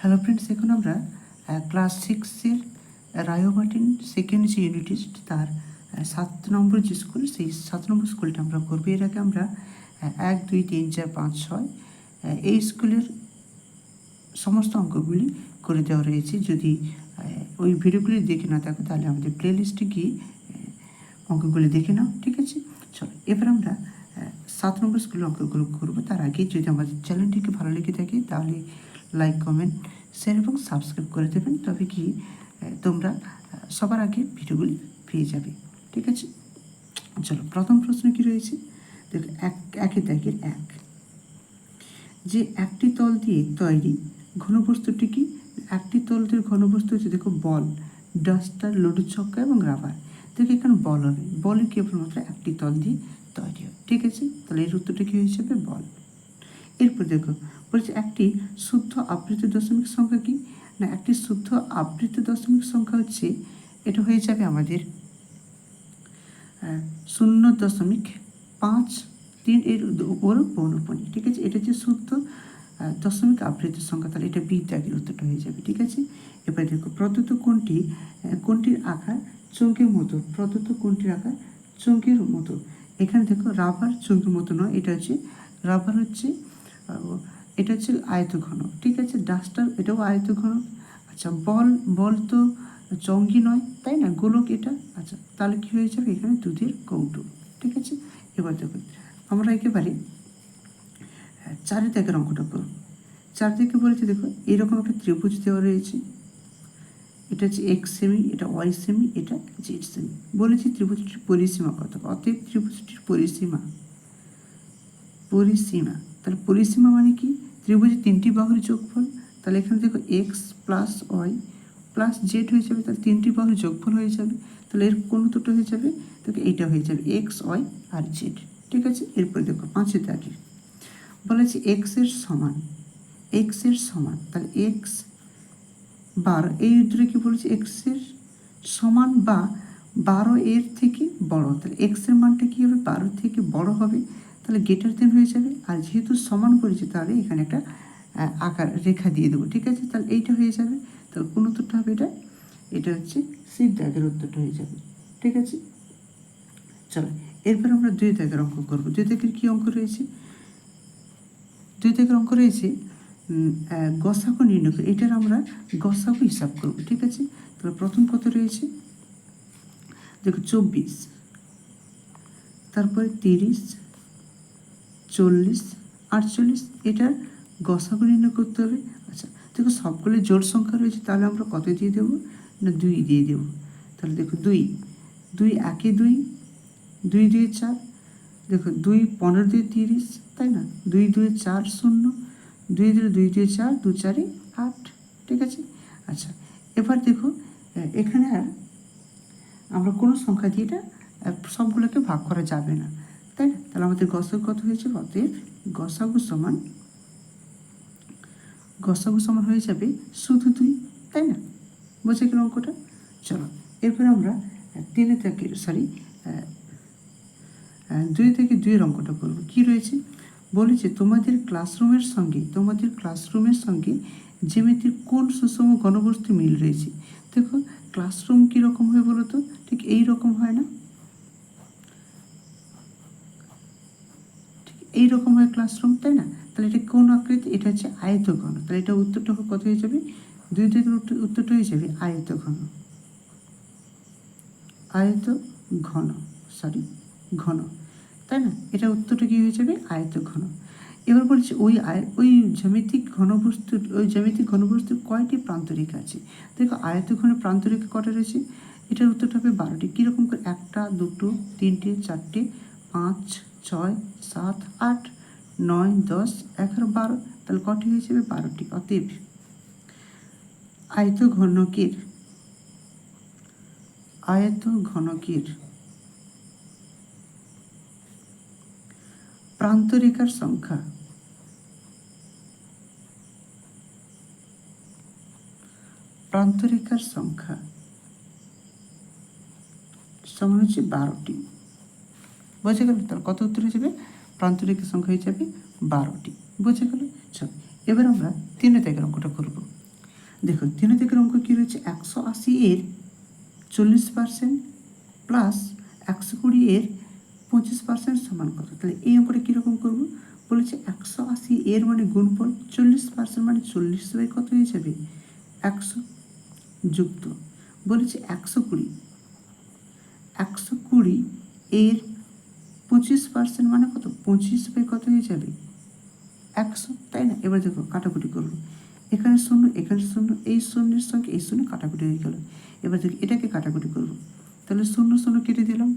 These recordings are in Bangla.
হ্যালো ফ্রেন্ডস, এখন আমরা ক্লাস 6-এর রায়ো মার্টিন সেকেন্ড যে ইউনিট টেস্ট তার 7 নম্বর যে স্কুল, সেই 7 নম্বর স্কুলটা আমরা করবো। এর আগে আমরা 1, 2, 3, 4, 5, 6 এই স্কুলের সমস্ত অঙ্কগুলি করে দেওয়া রয়েছে। যদি ওই ভিডিওগুলি দেখে না থাকো তাহলে আমাদের প্লে লিস্টে গিয়ে অঙ্কগুলি দেখে নাও, ঠিক আছে? চলো এবার আমরা 7 নম্বর স্কুলের অঙ্কগুলো করবো। তার আগে যদি আমাদের চ্যানেলটিকে ভালো লেগে থাকে তাহলে লাইক, কমেন্ট, শেয়ার এবং সাবস্ক্রাইব করে দেবেন, তবে কি তোমরা সবার আগে ভিডিওগুলি পেয়ে যাবে, ঠিক আছে? চলো প্রথম প্রশ্ন কি রয়েছে দেখো, একের দাগের 1, যে একটি তল দিয়ে তৈরি ঘনবস্তুটি কি? একটি তল দিয়ে ঘনবস্তু হচ্ছে দেখো বল, ডাস্টার, লডু ছক্কা এবং রাবার। দেখো এখানে বল হবে, বলের কেবলমাত্র একটি তল দিয়ে তৈরি হয়, ঠিক আছে? তাহলে এর উত্তরটা কি হয়ে যাবে? বল। এরপর দেখো বলছে একটি শুদ্ধ আবৃত দশমিক সংখ্যা কি? না, একটি শুদ্ধ আবৃত দশমিক সংখ্যা হচ্ছে, এটা হয়ে যাবে আমাদের 0.533 এর উপর পৌনঃপুনি, ঠিক আছে? এটা হচ্ছে শুদ্ধ দশমিক আবৃত সংখ্যা, তাহলে এটা বি দাগের উত্তরটা হয়ে যাবে, ঠিক আছে? এবার দেখো প্রদত্ত কোনটির আকার চৌকের মতো, প্রদত্ত কোনটির আকার চৌকের মতো। এখানে দেখো রাবার চৌকের মতো নয়, এটা হচ্ছে রাবার হচ্ছে এটা হচ্ছে আয়তঘন, ঠিক আছে? ডাস্টার এটাও আয়তঘন। আচ্ছা, বল তো চঙ্গি নয়, তাই না? গোলক এটা। আচ্ছা, তাহলে কী হয়ে যাবে? এখানে দুধের কৌটো, ঠিক আছে? এবার দেখুন আমরা একেবারে 4 দাগের অঙ্কটা করব। 4 দিকে বলেছে দেখো এরকম একটা ত্রিভুজ দেওয়া রয়েছে, এটা হচ্ছে এক্স সেমি, এটা ওয়াই সেমি, এটা জেড সেমি। বলেছি ত্রিভুজটির পরিসীমা কত? অতএব ত্রিভুজটির পরিসীমা, তাহলে পরিসীমা মানে কি? ত্রিভুজের 3টি বাহুর যোগফল। তাহলে এখানে দেখো x plus y plus z হয়ে যাবে, তাহলে 3টি বাহুর যোগফল হয়ে যাবে। তাহলে এর কোন দুটো হয়ে যাবে? দেখো এইটা হয়ে যাবে এক্স, ওয়াই আর জেড, ঠিক আছে? এরপরে দেখো 5 দাগে বলেছে এক্স এর সমান, তাহলে এক্স 12, এই উত্তরে কি বলেছে? এক্স এর সমান বা 12 এর থেকে বড়, তাহলে এক্স এর মানটা কি হবে? 12 থেকে বড় হবে, তাহলে গ্রেটার দেন হয়ে যাবে। আর যেহেতু সমান করেছে তাহলে এখানে একটা আকার রেখা দিয়ে দেবো, ঠিক আছে? তাহলে এইটা হয়ে যাবে, তাহলে কোন উত্তরটা হবে? এটা হচ্ছে সি দাগের উত্তরটা হয়ে যাবে, ঠিক আছে? চলো এরপর আমরা 2 দাগের অঙ্ক করবো। 2 দাগের কি অঙ্ক রয়েছে? 2 দাগের অঙ্ক রয়েছে গসাগু নির্ণয় করে, এটার আমরা গসাগু হিসাব করব, ঠিক আছে? তাহলে প্রথম কত রয়েছে দেখো 24, তারপরে 30, 40, 48, এটার গসাগু নির্ণয় করতে হবে। আচ্ছা দেখো সবগুলো জোড় সংখ্যা রয়েছে, তাহলে আমরা কত দিয়ে দেবো? না 2 দিয়ে দেবো। তাহলে দেখো 2 একে 2, 2 2 4, দেখো 2 15 2 30, তাই না? 2 2 4 0, 2 2 2 2 4, 2 4 8, ঠিক আছে? আচ্ছা এবার দেখো এখানে আর আমরা কোনো সংখ্যা দিয়ে এটা সবগুলোকে ভাগ করা যাবে না, তাই না? তাহলে আমাদের গসাগু কত হয়েছে? অতএব গসাগু সমান হয়ে যাবে শুধু 2, তাই না? বোঝা গেল অঙ্কটা? চলো এরপর আমরা 2 থেকে 2 অঙ্কটা করবো। কি রয়েছে বলেছে তোমাদের ক্লাসরুমের সঙ্গে জ্যামিতির কোন সুষম ঘনবস্তু মিল রয়েছে? দেখো ক্লাসরুম কীরকম হয় বলো তো? ঠিক এই রকম হয় না? ঠিক এইরকম হয় ক্লাসরুম, তাই না? তাহলে এটা কোন আকৃতি? এটা হচ্ছে আয়তঘন, তাহলে এটা উত্তরটা কত হয়ে যাবে? 2 থেকে উত্তরটা হয়ে যাবে ঘন, তাই না? এটা উত্তরটা কি হয়ে যাবে? আয়তঘন। এবার বলছে ওই জ্যামিতিক ঘনবস্তুর কয়টি প্রান্তরেখা আছে? দেখো আয়তঘনের প্রান্তরেখা কটা রয়েছে? এটার উত্তরটা হবে 12টি। কীরকম করে? 1টা 2টো 3টে 4টে 5 6 7 8 9 10 11 12, তাহলে কটি হয়ে যাবে? 12টি। অতএব আয়তঘনকের প্রান্তরেখার সংখ্যা সমান হচ্ছে 12টি। বোঝা গেল? তাহলে কত উত্তর হয়ে যাবে? প্রান্তরেখার সংখ্যা হয়ে যাবে 12টি। বোঝা গেল? চল এবার আমরা 3 দাগের অঙ্কটা করব। দেখো 3 দিকের অঙ্ক কী রয়েছে, 180 এর 40% প্লাস 120 এর 25% সমান কত। তাহলে এই অঙ্কটা কীরকম করবো, বলেছে 180 এর মানে গুণফল, 40% মানে 40 বাই কত হয়ে যাবে 100, যুক্ত বলেছে 120 এর 25% মানে কত 25 বাই কত হয়ে যাবে 100, তাই না। এবার দেখো কাটাকুটি করবো, এখানে শূন্য এখানে শূন্য, এই শূন্যের সঙ্গে এই শূন্য কাটাকুটি হয়ে গেল। এবার দেখো এটাকে কাটাকুটি করবো, তাহলে শূন্য শূন্য কেটে দিলাম।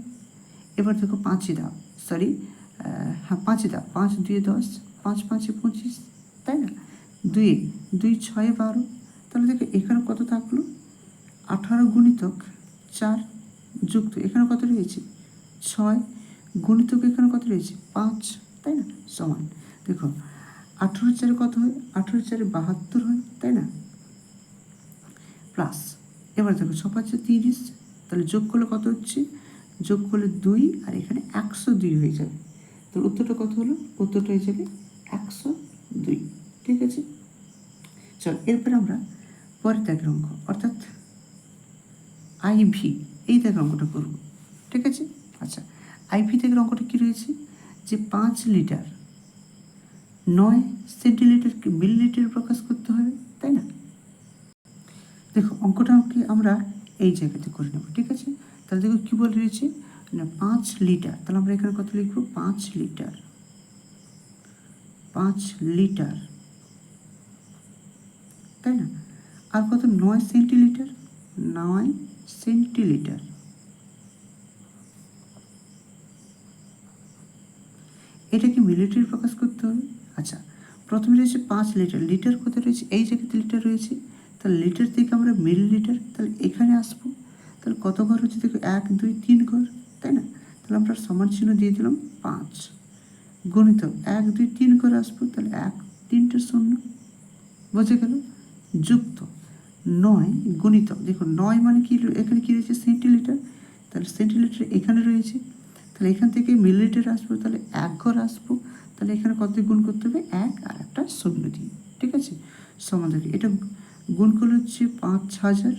এবার দেখো 5 দাও, সরি হ্যাঁ 5 দাও, 5 2 10, 5 5 25, তাই না। 2 2 6 12, তাহলে দেখো এখানে কত থাকলো 18 গুণিতক 4 যুক্ত এখানে কত রয়েছে 6 গুণিতক এখানে কত রয়েছে 5, তাই না, সমান। দেখো 18 4 কত হয়, 18 4 72 হয়, তাই না, প্লাস এবার দেখো 6 5 30, তাহলে যোগ করলে কত হচ্ছে, যোগ করলে 2 আর এখানে 102 হয়ে যাবে। তো উত্তরটা কত হলো, উত্তরটা হয়ে যাবে 102, ঠিক আছে। চল এরপরে আমরা পরের দাগের অঙ্ক অর্থাৎ আইভি, এই দাগের অঙ্কটা করব, ঠিক আছে। আচ্ছা আইভি দাগের অঙ্কটা কী রয়েছে, যে 5 লিটার 9 সেন্টিলিটারকে মিলিলিটার প্রকাশ করতে হবে, তাই না। দেখো অঙ্কটাকে আমরা এই জায়গাতে করে নেব, ঠিক আছে। তাহলে দেখো কী বলে রয়েছে না 5 লিটার, তাহলে আমরা এখানে কত লিখবো 5 লিটার, 5 লিটার, তাই না। আর কত 9 সেন্টিলিটার, 9 সেন্টিলিটার, এটাকে মিলিলিটার প্রকাশ করতে হবে। আচ্ছা প্রথমে রয়েছে 5 লিটার, লিটার কত রয়েছে এই জায়গাতে লিটার রয়েছে, তাহলে লিটার থেকে আমরা মিলিলিটার, তাহলে এখানে আসবো, তাহলে কত ঘর হচ্ছে দেখো 1 2 3 ঘর, তাই না। তাহলে আমরা সমান চিহ্ন দিয়ে দিলাম 5 গুণিত 1 2 3 ঘর আসবো, তাহলে 1 3টে 0, বোঝা গেল, যুক্ত 9 গুণিত দেখো 9 মানে কি এখানে কি রয়েছে সেন্টিলিটার, তাহলে সেন্টিলিটার এখানে রয়েছে, তাহলে এখান থেকে মিলিলিটার আসবো, তাহলে 1 ঘর আসবো, তাহলে এখানে কত গুণ করতে হবে 1 আর একটা 0 দিয়ে, ঠিক আছে। সমান দেখি এটা গুণ করলে হচ্ছে 5000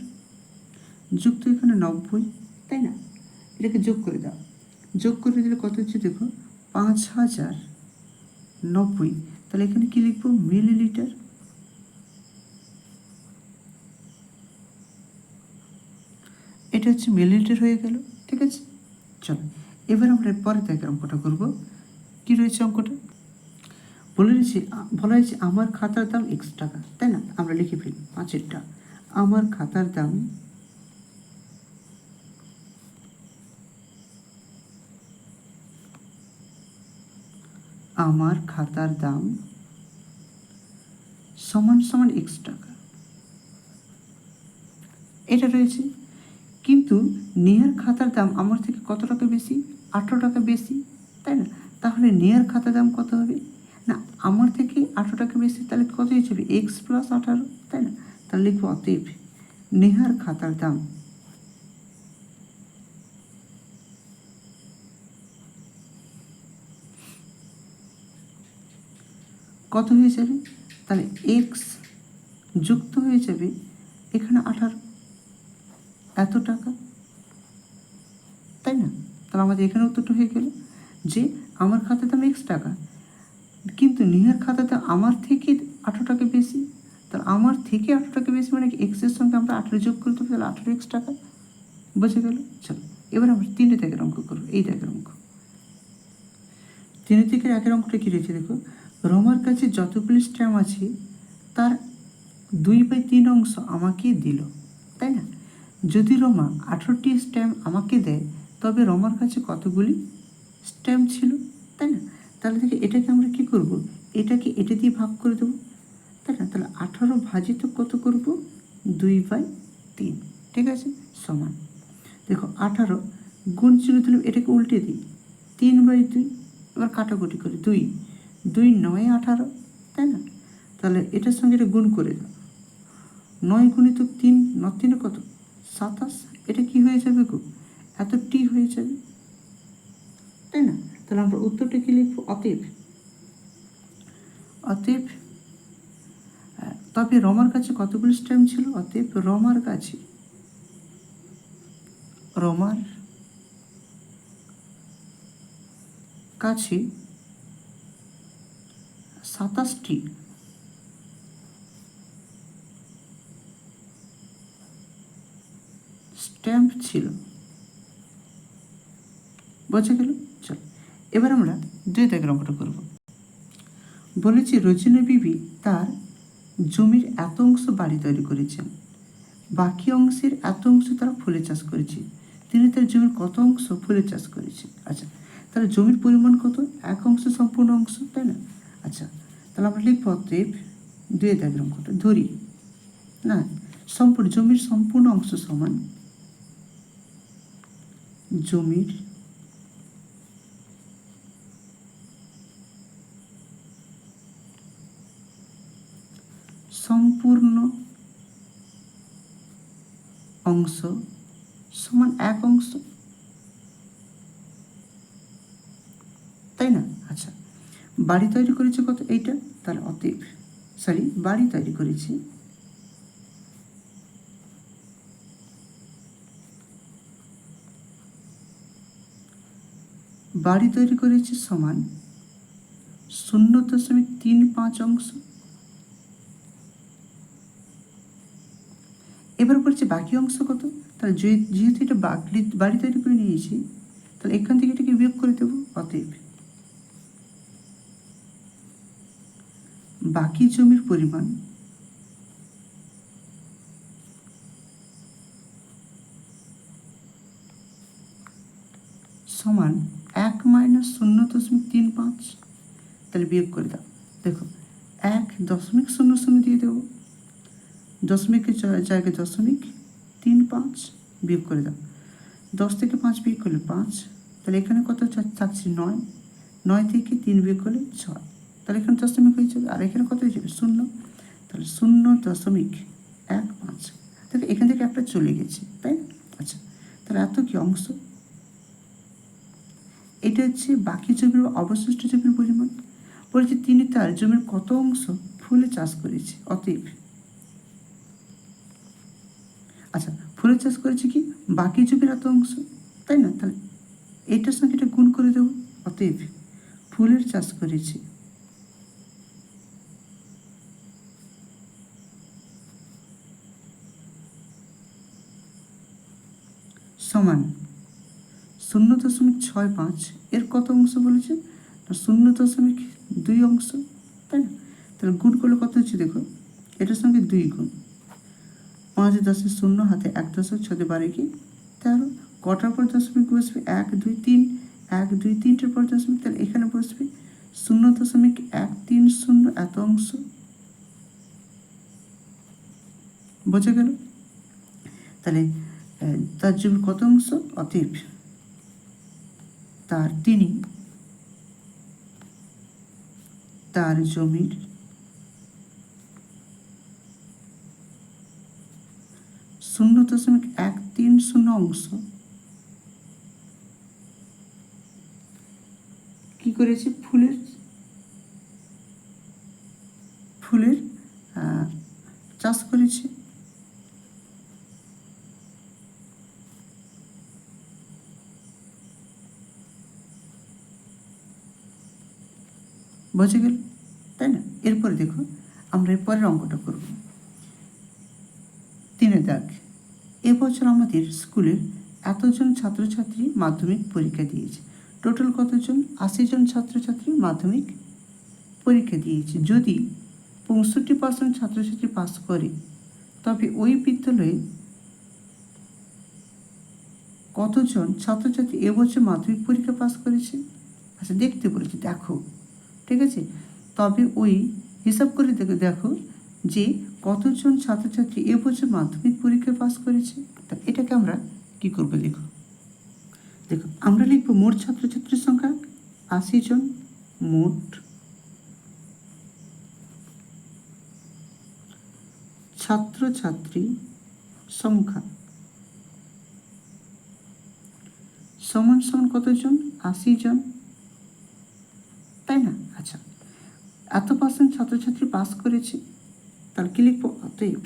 যুক্ত এখানে 90, তাই না। এটাকে যোগ করে দাও, যোগ করে দিলে কত হচ্ছে দেখো 5090, তাহলে এখানে কি লিখবো মিলিলিটার, এটা হচ্ছে মিলিলিটার হয়ে গেল, ঠিক আছে। চলো এবার আমরা পরে থেকে অঙ্কটা করবো, কী রয়েছে অঙ্কটা, বলা হয়েছে আমার খাতার দাম x টাকা, তাই না। আমরা লিখে ফেলি 5-এরটা, আমার খাতার দাম সমান সমান x টাকা, এটা রয়েছে। কিন্তু নেহার খাতার দাম আমার থেকে কত টাকা বেশি, 18 টাকা বেশি, তাই না। তাহলে নেহার খাতার দাম কত হবে না, আমার থেকে 18 টাকা বেশি, তাহলে কত হিসেবে x + 18, তাই না। তাহলে লিখবো অতএব নেহার খাতার দাম কত হয়ে যাবে, তাহলে x যুক্ত হয়ে যাবে এখানে 18 এত টাকা, তাই না। তাহলে আমাদের এখানে উত্তরটা হয়ে গেল যে আমার খাতার দাম x টাকা, কিন্তু নেহার খাতার দাম আমার থেকে 18 টাকা বেশি, তাহলে আমার থেকে 18 টাকা বেশি মানে কি এক্সের সঙ্গে আমরা 18 যোগ করতে হবে, তাহলে 18x টাকা, বোঝা গেল। চলো এবার আমরা 3 দাগের অঙ্ক করবো, এই দাগের অঙ্ক 3 থেকে 1 অঙ্কটা কী রয়েছে দেখো, রমার কাছে যতগুলি স্ট্যাম্প আছে তার 2/3 অংশ আমাকে দিল, তাই না। যদি রমা 18টি স্ট্যাম্প আমাকে দেয় তবে রমার কাছে কতগুলি স্ট্যাম্প ছিল, তাই না। তাহলে দেখে এটাকে আমরা কি করব, এটাকে এটা দিয়ে ভাগ করে দেবো, তাই না। তাহলে 18 ভাজিত কত করব 2/3, ঠিক আছে, সমান দেখো 18 গুণ চিহ্ন দিলে এটাকে উল্টে দিই 3/2, এবার কাটাকুটি করি 2 2 9 18, তাই না। তাহলে এটার সঙ্গে এটা গুণ করে দাও, 9 গুণিত 3 9 3 কত 27, এটা কি হয়ে যাবে গো এত টি হয়ে যাবে, তাই না। তাহলে আমরা উত্তরটা কি লিখবো, অতএব তবে রমার কাছে কতগুলি স্ট্যাম্প ছিল? অতএব রমার কাছে 27টি স্ট্যাম্প ছিল। বোঝা গেল? চল এবার আমরা 2 দাগের অঙ্কটা করব। বলেছি রোজিনা বিবি তার জমির এত অংশ বাড়ি তৈরি করেছেন, বাকি অংশের এত অংশ তারা ফুলের চাষ করেছে। তিনি তার জমির কত অংশ ফুলের চাষ করেছে? আচ্ছা, তাহলে জমির পরিমাণ কত? 1 অংশ সম্পূর্ণ অংশ, তাই না? আচ্ছা, তাহলে আমরা লিখব অতএব 2 দাগের অঙ্কটা ধরি না, সম্পূর্ণ জমির সম্পূর্ণ অংশ সমান জমির সম্পূর্ণ অংশ সমান 1 অংশ, তাই না? আচ্ছা, বাড়ি তৈরি করেছে কত? এইটা। তাহলে অতএব বাড়ি তৈরি করেছি সমান 0.35 অংশ। এবার বলছে বাকি অংশ কত? তাহলে যেহেতু এটা বাড়ি তৈরি করে নিয়েছি, তাহলে এখান থেকে এটাকে বিয়োগ করে দেবো। অতএব বাকি জমির পরিমাণ সমান 1 মাইনাস 0.35। তাহলে বিয়োগ করে দাও। দেখো 1.00 দিয়ে দেবো, দশমিকের জায়গায় 0.35 বিয়োগ করে দাও। 10 থেকে 5 বিয়োগ করলে 5, তাহলে এখানে কত থাকছে? 9। 9 থেকে 3 বিয়োগ করলে 6, তাহলে এখানে দশমিক হয়ে যাবে। আর এখানে কত হয়ে যাবে? 0। তাহলে 0.15। তাহলে এখান থেকে একটা চলে গেছে, তাই না? আচ্ছা, তাহলে এত কি অংশ? এটা হচ্ছে বাকি জমির অবশিষ্ট জমির পরিমাণ। বলছে তিনি তার জমির কত অংশ ফুলে চাষ করেছে। অতএব আচ্ছা, ফুলের চাষ করেছে কি? বাকি জমির এত অংশ, তাই না? তাহলে এটার সঙ্গে এটা গুণ করে দেবো। অতএব ফুলের চাষ করেছে সমান 0.65। এর কত অংশ বলেছে? 0.2 অংশ, তাই না? তাহলে গুণ করলে কত হচ্ছে? দেখো এটার সঙ্গে 2 গুণ, 5 10 0 হাতে 1 দশক 6 12 কি 13। কটার পর দশমিক বসবে? 1 2 3, 1 2 3টের পর দশমিক, তাহলে এখানে বসবে 0.130 এত অংশ। বোঝা গেল? তাহলে তার জমির কত অংশ? অতএব তার জমির 0.130 অংশ কি করেছে? ফুলের চাষ করেছে। বোঝা গেল, তাই না? এরপরে দেখো আমরা এরপরের অঙ্কটা করব। 3 দাগ। এবছর আমাদের স্কুলের এতজন ছাত্রছাত্রী মাধ্যমিক পরীক্ষা দিয়েছে। টোটাল কতজন? 80 জন ছাত্রছাত্রী মাধ্যমিক পরীক্ষা দিয়েছে। যদি 65% ছাত্রছাত্রী পাস করে, তবে ওই বিদ্যালয়ে কতজন ছাত্রছাত্রী এবছর মাধ্যমিক পরীক্ষা পাস করেছে? আচ্ছা, দেখতে বলেছি, দেখো, ঠিক আছে? তবে ওই হিসাব করে দেখো যে কতজন ছাত্রছাত্রী এবছর মাধ্যমিক পরীক্ষা পাস করেছে। তা এটাকে আমরা কি করবো? দেখো আমরা লিখবো মোট ছাত্রছাত্রীর সংখ্যা 80 জন, মোট ছাত্রছাত্রী সংখ্যা সমান কতজন? 80 জন, তাই না? আচ্ছা, এত % ছাত্রছাত্রী পাস করেছে, তাহলে কি লিখবো? অতএব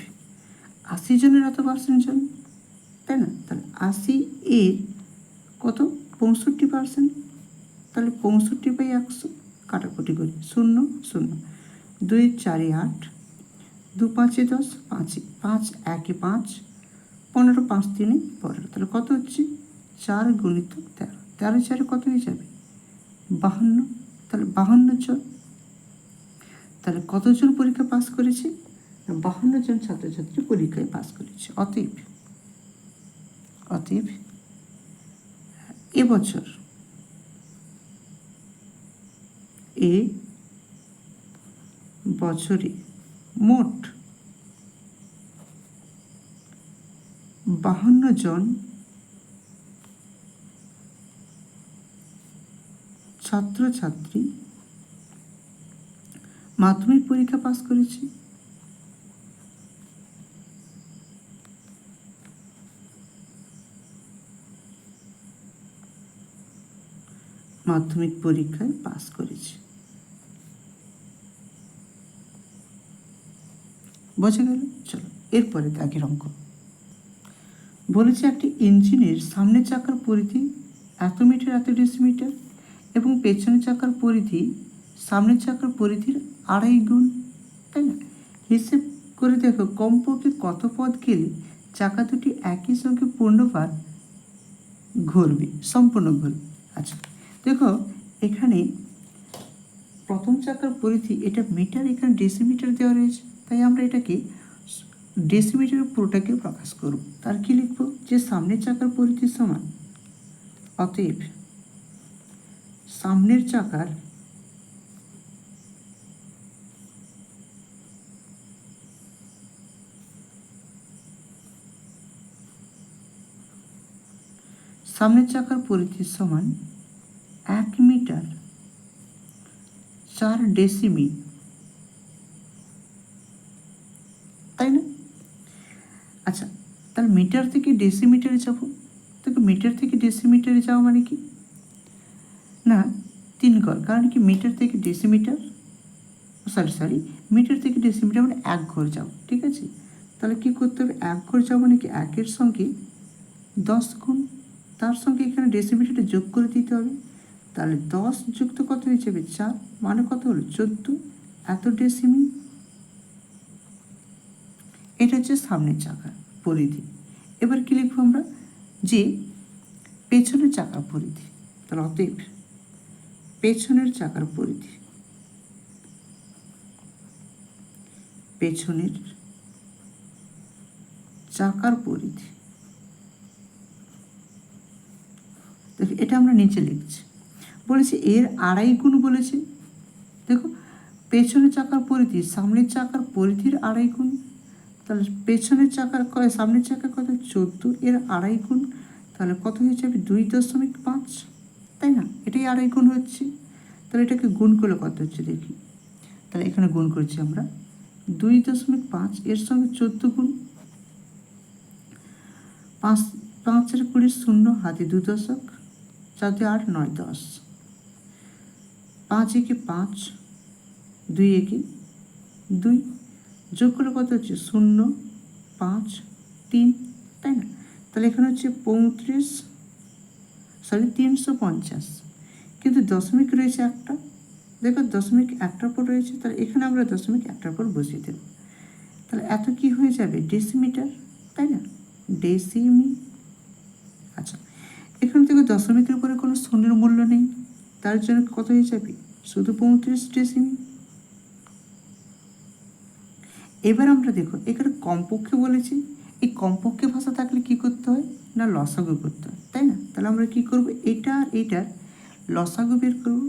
80 জনের এত পার্সেন্ট জন, তাই না? তাহলে 80 এর কত? 65%। তাহলে 65/100 কাটাকুটি করি, 0 0, 2 4 8, 2 5 10, 5 5 1 5, 15 5 3 15। তাহলে কত হচ্ছে? 4 × 13, 13 4 কত হয়ে যাবে? 52। তাহলে 52 জন। তাহলে কতজন পরীক্ষা পাস করেছে? 52 জন ছাত্রছাত্রী পরীক্ষায় পাস করেছে। অতএব এবছর বছরে মোট 52 জন ছাত্রছাত্রী মাধ্যমিক পরীক্ষা পাস করেছে। মাধ্যমিক পরীক্ষায় পাস করেছে। বোঝা গেল? চলো এরপরে দাগের অঙ্ক বলেছে, একটি ইঞ্জিনের সামনের চাকার পরিধি এত মিটার এত ডেসিমিটার এবং পেছনের চাকার পরিধি সামনের চাকার পরিধির 2.5 গুণ, তাই না? হিসেব করে দেখো কমপক্ষে কত পথ গেলে চাকা দুটি একই সঙ্গে পূর্ণবার ঘুরবে, সম্পূর্ণ ঘুরবে। আচ্ছা দেখো এখানে প্রথম চাকার পরিধি এটা মিটার, এখানে ডেসিমিটার দেওয়া রয়েছে, তাই আমরা এটাকে ডেসিমিটার পুরোটাকে প্রকাশ করব। তার কি লিখবো? যে সামনের চাকার পরিধি সমান, অতএব সামনের চাকার পরিধি সমান 1 মিটার 4 ডেসিমি, তাই না? আচ্ছা তাহলে মিটার থেকে ডেসিমিটারে যাবো। দেখো মিটার থেকে ডেসিমিটারে যাওয়া মানে কি না 3 ঘর, কারণ কি মিটার থেকে ডেসিমিটার মিটার থেকে ডেসিমিটার মানে 1 ঘর যাও, ঠিক আছে? তাহলে কি করতে হবে? 1 ঘর যাবো মানে কি 1-এর সঙ্গে 10 গুণ, তার সঙ্গে এখানে ডেসিমিটারটা যোগ করে দিতে হবে। তাহলে 10 যুক্ত কত হয়ে যাবে? 4, মানে কত হলো? 14 এত ডেসিমি। এটা হচ্ছে সামনের চাকার পরিধি। এবার কি লিখবো আমরা? যে পেছনের চাকার পরিধি। তাহলে অতএব পেছনের চাকার পরিধি, পেছনের চাকার পরিধি, দেখো এটা আমরা নিচে লিখছি। বলেছে এর 2.5 গুণ বলেছে। দেখো পেছনের চাকার পরিধি সামনের চাকার পরিধির 2.5 গুণ, তাহলে পেছনের চাকার সামনের চাকার কত? 14, এর 2.5 গুণ, তাহলে কত হয়ে যাবে? 2.5, তাই না? এটাই 2.5 গুণ হচ্ছে। তাহলে এটাকে গুণ করলে কত হচ্ছে দেখি। তাহলে এখানে গুণ করছি আমরা 2.5, এর সঙ্গে 14 গুণ, 5 5 4 20, 0 হাতে 2 দশক, 4 2 8 9 10, 5 1 5, 2 1 2, যোগ করলে কত হচ্ছে? 0 5 3, তাই না? তাহলে এখানে হচ্ছে 350, কিন্তু দশমিক রয়েছে একটা। দেখো দশমিক একটার পর রয়েছে, তাহলে এখানে আমরা দশমিক একটার পর বসিয়ে দেব। তাহলে এত কি হয়ে যাবে? ডেসিমিটার, তাই না? ডেসিমি। আচ্ছা এখান থেকে দশমিকের উপরে কোনো শূন্যের মূল্য নেই, তার জন্য কত হয়ে যাবে? শুধু 35 ডেসিমি। এবার আমরা দেখো এখানে কমপক্ষে বলেছি, এই কমপক্ষে ভাষা থাকলে কি করতে হয় না লসাগু করতে হয়, তাই না? তাহলে আমরা কি করব? এটা আর এটার লসাগু বের করব।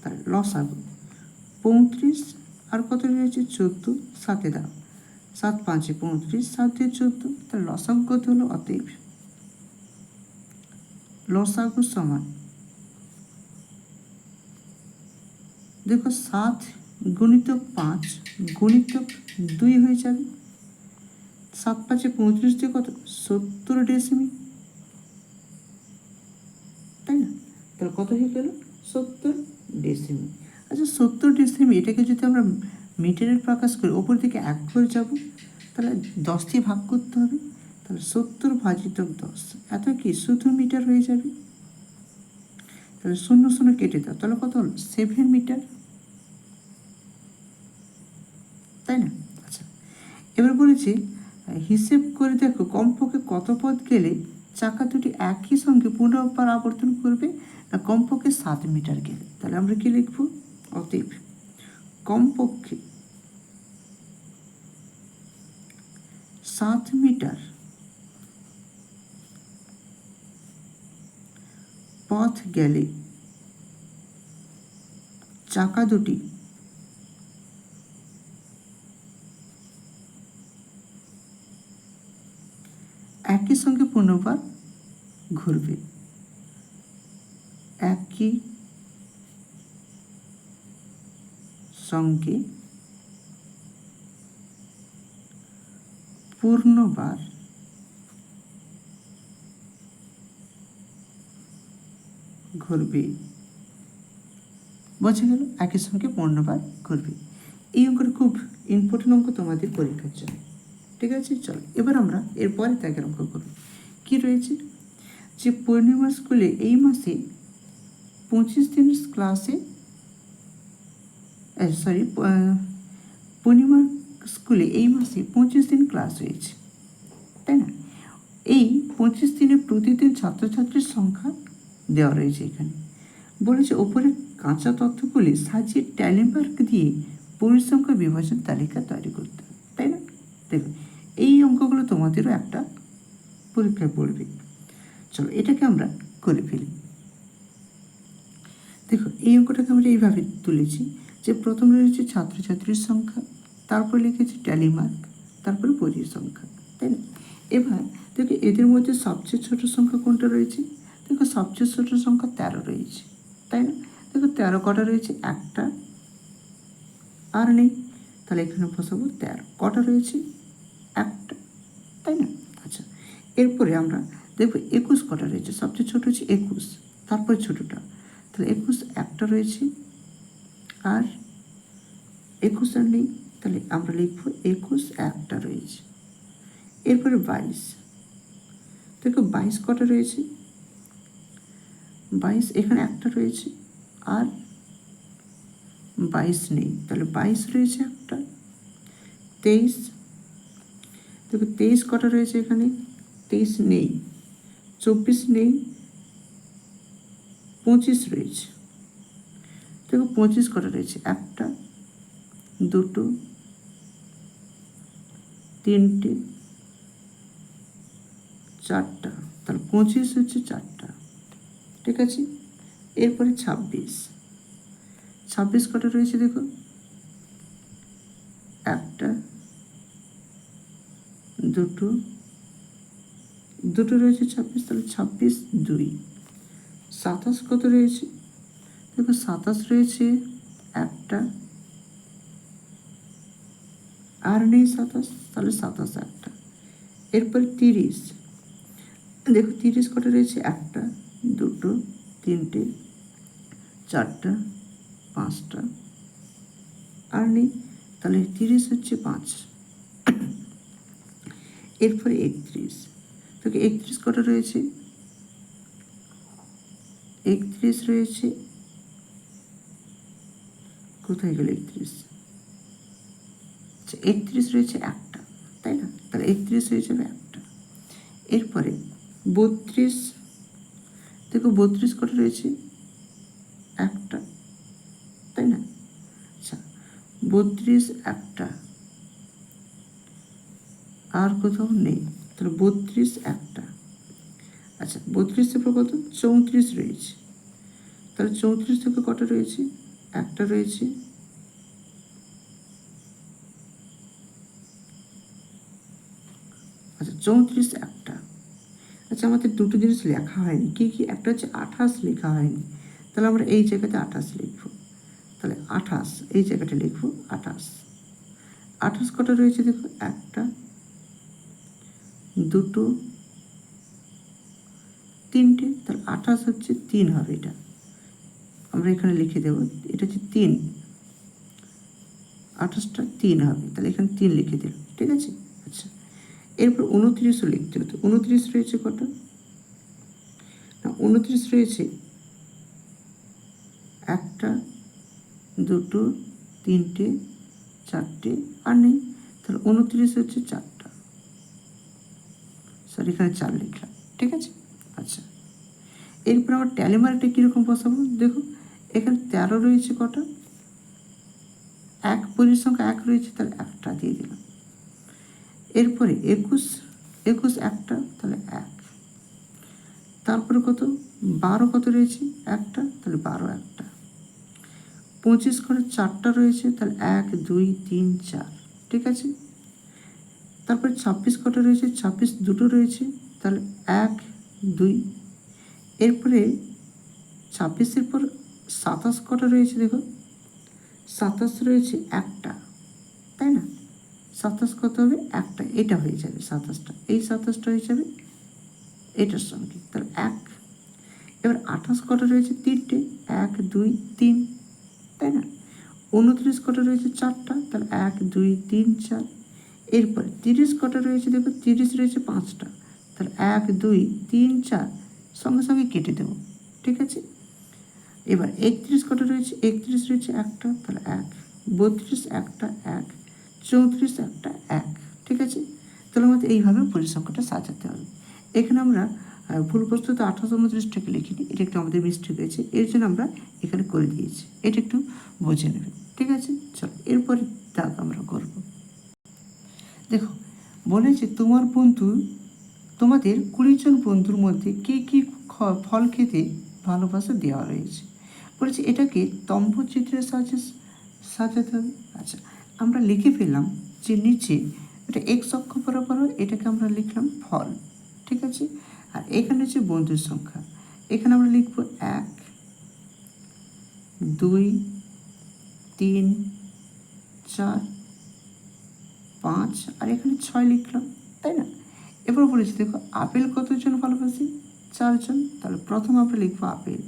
তাহলে লসাগু 35 আর কত রয়েছে? 14, সাথে দাও 7 5 35, 7 2 14, তাহলে লসাগু কত হলো? অতএব লসাগু সমান, দেখো 7 গুণিতক 5 গুণিতক 2 হয়ে যাবে। 7 5 35 দিয়ে কত? 70 ডেসিমি, তাই না? তাহলে কত হয়ে গেল? 70 ডেসিমি। আচ্ছা 70 ডেসিমি এটাকে যদি আমরা মিটারের প্রকাশ করে ওপর দিকে 1 করে যাব, তাহলে 10 দিয়ে ভাগ করতে হবে, তাহলে 70 ভাজিত 10, এত কি শুধু মিটার হয়ে যাবে। তাহলে 0 0 কেটে দাও, তাহলে কত হলো 7 মিটার, তাই না? আচ্ছা, এবার বলেছি হিসেব করে দেখো কমপক্ষে কত পথ গেলে চাকা দুটি একই সঙ্গে পুনর্বার আবর্তন করবে, না কমপক্ষে 7 মিটার গেলে। তাহলে আমরা কি লিখব? অতএব কমপক্ষে 7 মিটার পথ গেলে চাকা দুটি একই সঙ্গে পুনর্বার ঘুরবে, একই সঙ্গে পূর্ণবার ঘুরবে। বোঝা গেল? একই সঙ্গে পূর্ণবার ঘুরবে। এই অঙ্কটা খুব ইম্পর্টেন্ট অঙ্ক তোমাদের পরীক্ষার জন্য। ঠিক আছে, চলো এবার আমরা এরপরে ত্যাগের অঙ্ক করব। কি রয়েছে? যে পূর্ণিমা স্কুলে এই মাসে 25 দিন ক্লাসে পূর্ণিমা স্কুলে এই মাসে 25 দিন ক্লাস হয়েছে, তাই না? এই 25 দিনে প্রতিদিন ছাত্রছাত্রীর সংখ্যা দেওয়া রয়েছে। এখানে বলেছে ওপরে কাঁচা তথ্যগুলি সাজিয়ে ট্যালি মার্ক দিয়ে পরিসংখ্যা বিভাজন তালিকা তৈরি করতে হবে, তাই না? দেখো এই অঙ্কগুলো তোমাদেরও একটা পরীক্ষায় পড়বে। চলো এটাকে আমরা করে ফেলি। দেখো এই অঙ্কটাকে আমরা এইভাবে তুলেছি যে প্রথমে রয়েছে ছাত্রছাত্রীর সংখ্যা, তারপর লিখেছি ট্যালি মার্ক, তারপরে পরিসংখ্যা, তাই না? এবার দেখো এদের মধ্যে সবচেয়ে ছোট সংখ্যা কোনটা রয়েছে? দেখো সবচেয়ে ছোট সংখ্যা 13 রয়েছে, তাই না? দেখো 13 কটা রয়েছে? একটা আর নেই, তাহলে এখানে বসাবো 13। কটা রয়েছে? একটা, তাই না? আচ্ছা, এরপরে আমরা দেখবো 21 কটা রয়েছে। সবচেয়ে ছোট হচ্ছে 21, তারপরে ছোটটা, তাহলে 21 একটা রয়েছে, আর 21 আর নেই, তাহলে আমরা লিখবো 21 একটা রয়েছে। এরপরে 22, দেখো 22 কটা রয়েছে? 22 এখানে একটা রয়েছে, আর 22 নেই, তাহলে 22 রয়েছে একটা। 23, দেখো 23 কটা রয়েছে এখানে? 23 নেই। 24 নেই, 25 রয়েছে। দেখো 25 কটা রয়েছে? একটা, দুটো, তিনটে, চারটা, তাহলে 25 হচ্ছে চারটা, ঠিক আছে? এরপরে 26, 26 কটা রয়েছে? দেখো একটা, দুটো, দুটো রয়েছে 26, তাহলে 26 2। 27 কত রয়েছে? দেখো 27 রয়েছে একটা, আর নেই 27, তাহলে 27 একটা। এরপরে 30, দেখো 30 কটা রয়েছে? একটা, দুটো, তিনটে, চারটা, পাঁচটা, আর নেই, তাহলে 30 হচ্ছে 5। এরপরে 31, দেখো 31 কটা রয়েছে? 31 রয়েছে, কোথায় গেল 31? আচ্ছা 31 রয়েছে একটা, তাই না? তাহলে 31 হয়ে যাবে একটা। এরপরে 32, দেখো 32 কটা রয়েছে? একটা, তাই না? আচ্ছা 32 একটা, আর কোথাও নেই, তাহলে 32 একটা। আচ্ছা 32 থেকে কত? 34 রয়েছে, তাহলে 34 থেকে কটা রয়েছে? একটা রয়েছে, আচ্ছা 34 একটা। আচ্ছা আমাদের দুটো জিনিস লেখা হয়নি, কি কি? একটা হচ্ছে 28 লেখা হয়নি, তাহলে আমরা এই জায়গাতে 28 লিখবো, তাহলে 28 এই জায়গাটা লিখবো 28। 28 কটা রয়েছে? দেখো একটা, দুটো, তিনটে, তাহলে 28 হচ্ছে 3 হবে। এটা আমরা এখানে লিখে দেবো, এটা হচ্ছে 3। 28টা 3 হবে, তাহলে এখানে 3 লিখে দিলাম, ঠিক আছে। আচ্ছা, এরপর 29ও লিখতে হতো। 29 রয়েছে কটা না, 29 রয়েছে 1টা 2টো 3টে 4টে আর নেই, তাহলে 29 হচ্ছে 4টা, সরি এখানে 4 লিখলাম, ঠিক আছে। আচ্ছা, এরপর আমার ট্যালি মার্কটা কীরকম বসাবো দেখো, এখানে 13 রয়েছে কটা, 1 পরির সংখ্যা 1 রয়েছে, তাহলে 1টা দিয়ে দিলাম। এরপরে 21 একটা, তাহলে 1। তারপরে কত 12 কত রয়েছে 1টা, তাহলে 12 একটা। 25 করে 4টা রয়েছে, তাহলে 1 2 3 4, ঠিক আছে। তারপরে 26 কটা রয়েছে, 26 দুটো রয়েছে, তাহলে 1 2। এরপরে 26-এর পর 27 কটা রয়েছে দেখো, 27 রয়েছে একটা, তাই না। 27 কত হবে, একটা, এটা হয়ে যাবে 27টা, এই 27টা হয়ে যাবে এটার সঙ্গে, তাহলে 1। এবার 28 কটা রয়েছে 3টে, 1 2 3, তাই না। 29 কটা রয়েছে 4টা, তাহলে 1 2 3 4। এরপরে 30 কটা রয়েছে দেখো, 30 রয়েছে 5টা, তাহলে 1 2 3 4, সঙ্গে সঙ্গে কেটে দেবো, ঠিক আছে। এবার 31 কটা রয়েছে, 31 রয়েছে একটা, তাহলে 1। 32 একটা 1, 34 একটা 1, ঠিক আছে। তাহলে আমাদের এইভাবে পরিসংখ্যাটা সাজাতে হবে। এখানে আমরা ভুলবশত 28-29টাকে লিখিনি, এটা একটু আমাদের মিস্টেক হয়েছে, এর জন্য আমরা এখানে করে দিয়েছি, এটা একটু বুঝে নেবে, ঠিক আছে। চলো এরপরে দাগ আমরা করব। দেখো বলেছে তোমাদের 20 জন বন্ধুর মধ্যে কে কী ফল খেতে ভালোবাসা দেওয়া রয়েছে। বলেছে এটাকে স্তম্ভচিত্রের সাহায্যে সাজাতে হবে। আচ্ছা, আমরা লিখে ফেললাম যে নিচে এটা x অক্ষ বরাবর, এটাকে আমরা লিখলাম ফল, ঠিক আছে। আর এখানে হচ্ছে বন্ধুর সংখ্যা, এখানে আমরা লিখব 1 2 3 4 5, আর এখানে 6 লিখলাম, তাই না। এবার বলেছি দেখো আপেল কতজন ভালোবাসি, 4 জন, তাহলে প্রথম আমরা লিখবো আপেল।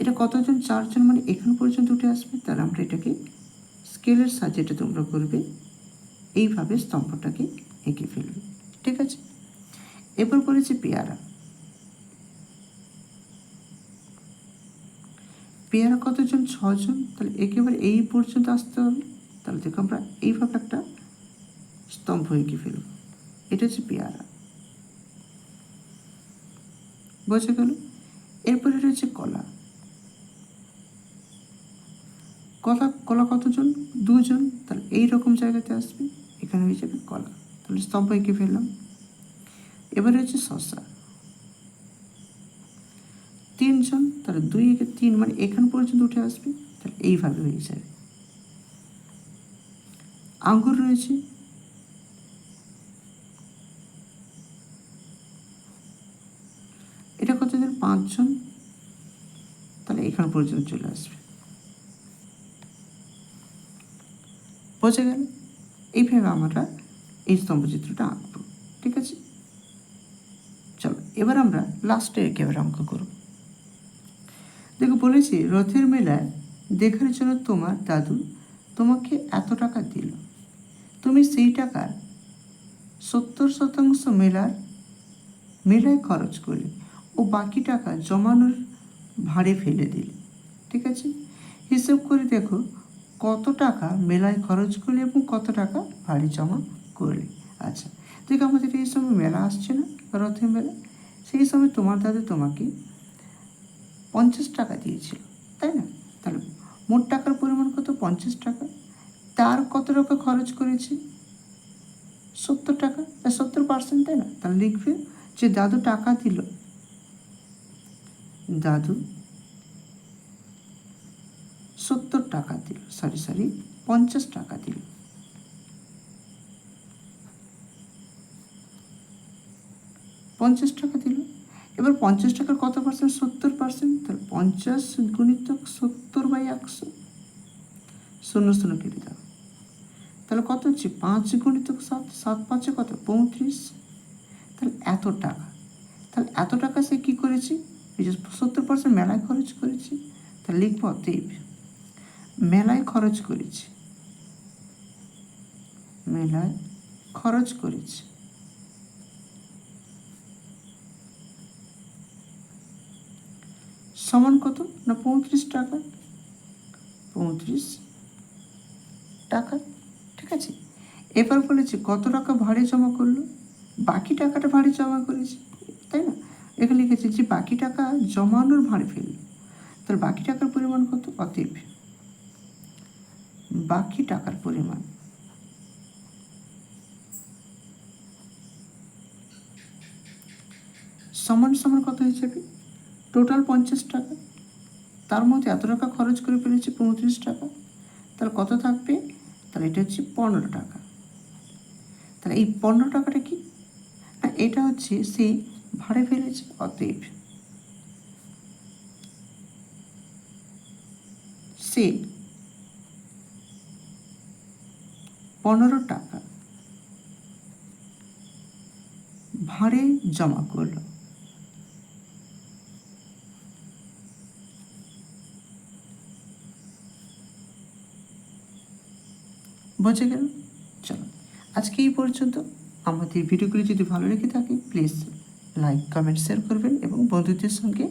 এটা কতজন, 4 জন, মানে এখান পর্যন্ত উঠে আসবে, তাহলে আমরা এটাকে স্কেলের সাহায্যে এটা তোমরা করবে, এইভাবে স্তম্ভটাকে এঁকে ফেলবে, ঠিক আছে। এবার বলেছে পেয়ারা, পেয়ারা কতজন, 6 জন, তাহলে একেবারে এই পর্যন্ত আসতে হবে, তাহলে দেখো আমরা এইভাবে একটা স্তম্ভ এঁকে ফেলব, এটা হচ্ছে পেয়ারা, বোঝা গেল। এরপরে রয়েছে কলা, কলা কতজন, 2 জন, তাহলে এইরকম জায়গাতে আসবে, এখানে হয়ে যাবে কলা, তাহলে স্তম্ভ এঁকে ফেললাম। এবারে হচ্ছে শসা, 3 জন, তাহলে 2 একে 3, মানে এখান পর্যন্ত উঠে আসবে, তাহলে এইভাবে হয়ে যাবে। আঙ্গুর রয়েছে, এটা কতজন, 5 জন, তাহলে এখান পর্যন্ত চলে আসবে, বোঝা গেল। এইভাবে আমরা এই স্তম্ভচিত্রটা আঁকবো, ঠিক আছে। চলো এবার আমরা লাস্টে একেবারে অঙ্ক করব। দেখো বলেছি রথের মেলায় দেখার জন্য তোমার দাদু তোমাকে এত টাকা দিল, তুমি সেই টাকার 70% মেলায় খরচ করলে ও বাকি টাকা জমানোর ভাঁড়ে ফেলে দিলে, ঠিক আছে। হিসেব করে দেখো কত টাকা মেলায় খরচ করলে এবং কত টাকা ভাঁড়ে জমা করলে। আচ্ছা দেখো আমাদের এই সময় মেলা আসছে না, রথের মেলা, সেই সময় তোমার দাদু তোমাকে 50 টাকা দিয়েছিল, তাই না। তাহলে মোট টাকার পরিমাণ কত, 50 টাকা, তার কত টাকা খরচ করেছে, 70 টাকা, 70%, তাই না। তাহলে লিখবে যে দাদু টাকা দিল, দাদু 70 টাকা দিল, সরি 50 টাকা দিল, 50 টাকা দিল। এবার 50 টাকার কত পার্সেন্ট, 70%, তাহলে 50 গুণিতক 70/100, 0 কেটে দাও, তাহলে কত হচ্ছে 5 গুণিতক 7, 7 5 কত, 35, তাহলে এত টাকা। তাহলে এত টাকা সে কী করেছে, এই যে 70% মেলায় খরচ করেছে, তাহলে লিখব অতএব মেলায় খরচ করেছে, মেলায় খরচ করেছে। সমান কত না 35 টাকা, 35 টাকা। ঠিক আছে, এবার বলেছে কত টাকা ভাড়ে জমা করলো, বাকি টাকাটা ভাড়ে জমা করেছে, তাই না? এখানে লিখেছে যে বাকি টাকা জমানোর ভাড়ে ফেললো, তাহলে বাকি টাকার পরিমাণ কত? অতএব বাকি টাকার পরিমাণ সমান সমান কত হয়ে যাবে? টোটাল 50 টাকা, তার মধ্যে এত টাকা খরচ করে ফেলেছে 35 টাকা, তাহলে কত থাকবে? তাহলে এটা হচ্ছে 15 টাকা। তাহলে এই 15 টাকাটা কি না, এটা হচ্ছে সে ভাড়ে ফেলেছে। অতএব সে 15 টাকা ভাড়ে জমা করলো। বোঝা গেল? চলো আজকে এই পর্যন্ত। আমাদের ভিডিওগুলি যদি ভালো লেগে থাকে প্লিজ লাইক কমেন্ট শেয়ার করবেন এবং বন্ধুদের সঙ্গে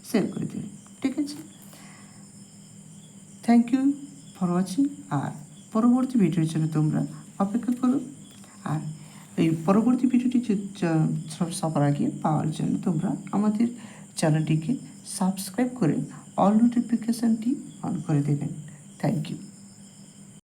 শেয়ার করে দেবেন। ঠিক আছে, থ্যাংক ইউ ফর ওয়াচিং। আর পরবর্তী ভিডিওর জন্য তোমরা অপেক্ষা করো। আর এই পরবর্তী ভিডিওটি সবার আগে পাওয়ার জন্য তোমরা আমাদের চ্যানেলটিকে সাবস্ক্রাইব করে অল নোটিফিকেশানটি অন করে দেবেন। Thank you.